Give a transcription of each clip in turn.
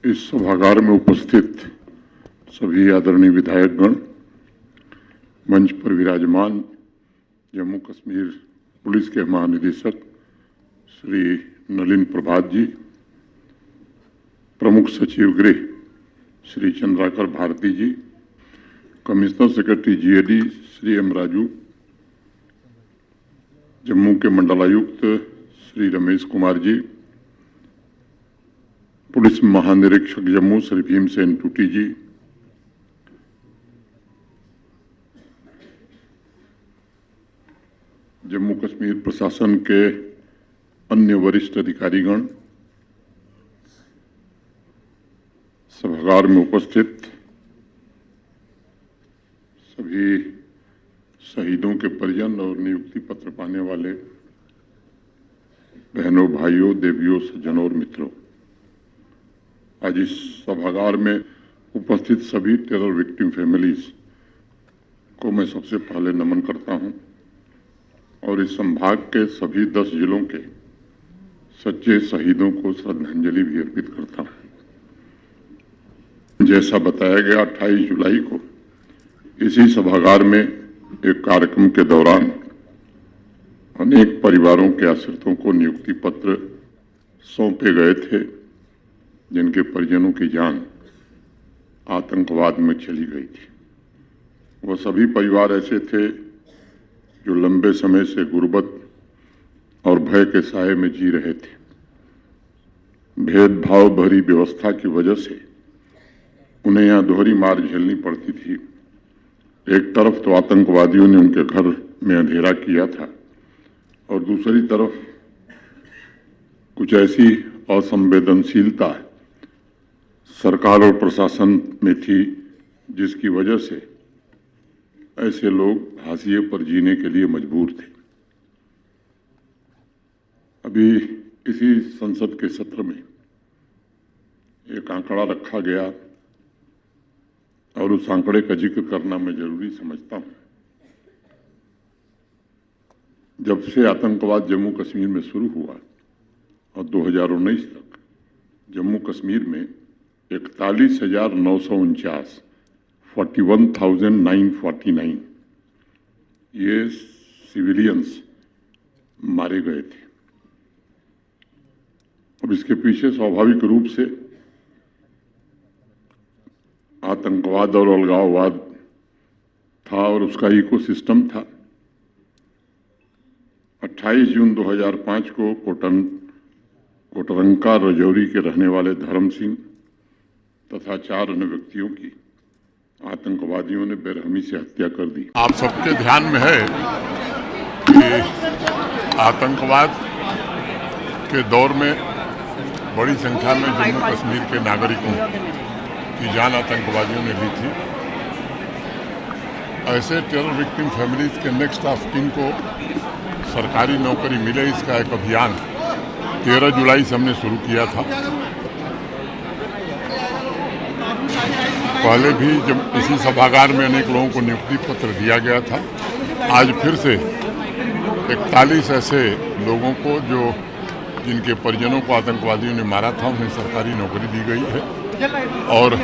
इस सभागार में उपस्थित सभी आदरणीय विधायकगण, मंच पर विराजमान जम्मू कश्मीर पुलिस के महानिदेशक श्री नलिन प्रभात जी, प्रमुख सचिव गृह Shri Chandrakar Bharati ji, commissioner secretary GAD Shri M Raju, Jammu के मंडलायुक्त श्री रमेश कुमार जी, पुलिस महानिरीक्षक जम्मू श्री भीमसेन टूटी जी, जम्मू कश्मीर प्रशासन के अन्य वरिष्ठ अधिकारीगण, सभागार में उपस्थित सभी शहीदों के परिजन और नियुक्ति पत्र पाने वाले बहनों, भाइयों, देवियों, सज्जनों और मित्रों, आज इस सभागार में उपस्थित सभी टेरर विक्टिम फैमिलीज को मैं सबसे पहले नमन करता हूं और इस संभाग के सभी 10 जिलों के सच्चे शहीदों को श्रद्धांजलि भी अर्पित करता हूं। जैसा बताया गया, 28 जुलाई को इसी सभागार में एक कार्यक्रम के दौरान अनेक परिवारों के आश्रितों को नियुक्ति पत्र सौंपे गए थे, जिनके परिजनों की जान आतंकवाद में चली गई थी। वह सभी परिवार ऐसे थे जो लंबे समय से गुर्बत और भय के साए में जी रहे थे। भेदभाव भरी व्यवस्था की वजह से उन्हें यहाँ दोहरी मार झेलनी पड़ती थी। एक तरफ तो आतंकवादियों ने उनके घर में अंधेरा किया था और दूसरी तरफ कुछ ऐसी असंवेदनशीलता सरकार और प्रशासन में थी जिसकी वजह से ऐसे लोग हाशिए पर जीने के लिए मजबूर थे। अभी इसी संसद के सत्र में एक आंकड़ा रखा गया और उस आंकड़े का जिक्र करना मैं जरूरी समझता हूं। जब से आतंकवाद जम्मू कश्मीर में शुरू हुआ और 2019 तक जम्मू कश्मीर में 41,949 41,949 ये सिविलियंस मारे गए थे। अब इसके पीछे स्वाभाविक रूप से आतंकवाद और अलगाववाद था और उसका इकोसिस्टम था। 28 जून 2005 को कोटरंका रजौरी के रहने वाले धर्म सिंह तथा 4 अन्य व्यक्तियों की आतंकवादियों ने बेरहमी से हत्या कर दी। आप सबके ध्यान में है कि आतंकवाद के दौर में बड़ी संख्या में जम्मू कश्मीर के नागरिकों की जान आतंकवादियों ने ली थी। ऐसे टेरर विक्टिम फैमिलीज के नेक्स्ट ऑफ किन को सरकारी नौकरी मिले, इसका एक अभियान 13 जुलाई से हमने शुरू किया था। पहले भी जब इसी सभागार में अनेक लोगों को नियुक्ति पत्र दिया गया था, आज फिर से 41 ऐसे लोगों को जिनके परिजनों को आतंकवादियों ने मारा था, उन्हें सरकारी नौकरी दी गई है और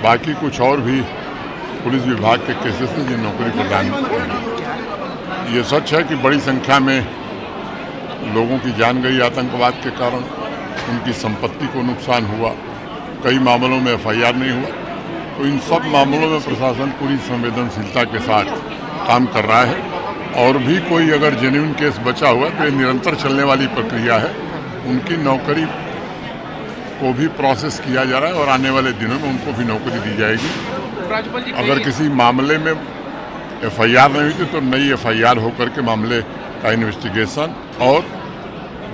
बाकी कुछ और भी पुलिस विभाग के केसेस में जिन नौकरी प्रदान की। ये सच है कि बड़ी संख्या में लोगों की जान गई आतंकवाद के कारण, उनकी संपत्ति को नुकसान हुआ, कई मामलों में एफआईआर नहीं हुआ। तो इन सब मामलों में प्रशासन पूरी संवेदनशीलता के साथ काम कर रहा है और भी कोई अगर जेन्युइन केस बचा हुआ तो ये निरंतर चलने वाली प्रक्रिया है। उनकी नौकरी को भी प्रोसेस किया जा रहा है और आने वाले दिनों में उनको भी नौकरी दी जाएगी। अगर किसी मामले में एफआईआर नहीं हुई थी तो नई एफआईआर होकर के मामले का इन्वेस्टिगेशन और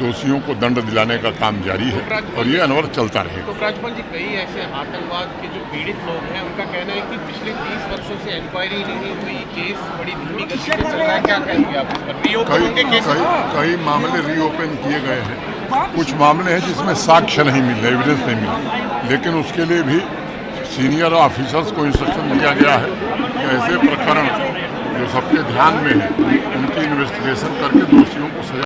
दोषियों को दंड दिलाने का काम जारी है और ये अनवरत चलता रहेगा। तो राज्यपाल जी, कई ऐसे आतंकवाद के जो पीड़ित लोग हैं उनका कहना है कि पिछले 30 वर्षों से इंक्वायरी नहीं हुई, केस बड़ी धीमी गति से चल रहा है। क्या कहेंगे आप इस पर? कई मामले रीओपन किए गए हैं। कुछ मामले हैं जिसमें साक्ष्य नहीं मिल रहे, एविडेंस नहीं मिला, लेकिन उसके लिए भी सीनियर ऑफिसर्स को इंस्ट्रक्शन दिया गया है कि ऐसे प्रकरण जो सबके ध्यान में है उनकी इन्वेस्टिगेशन करके दोषियों को सजा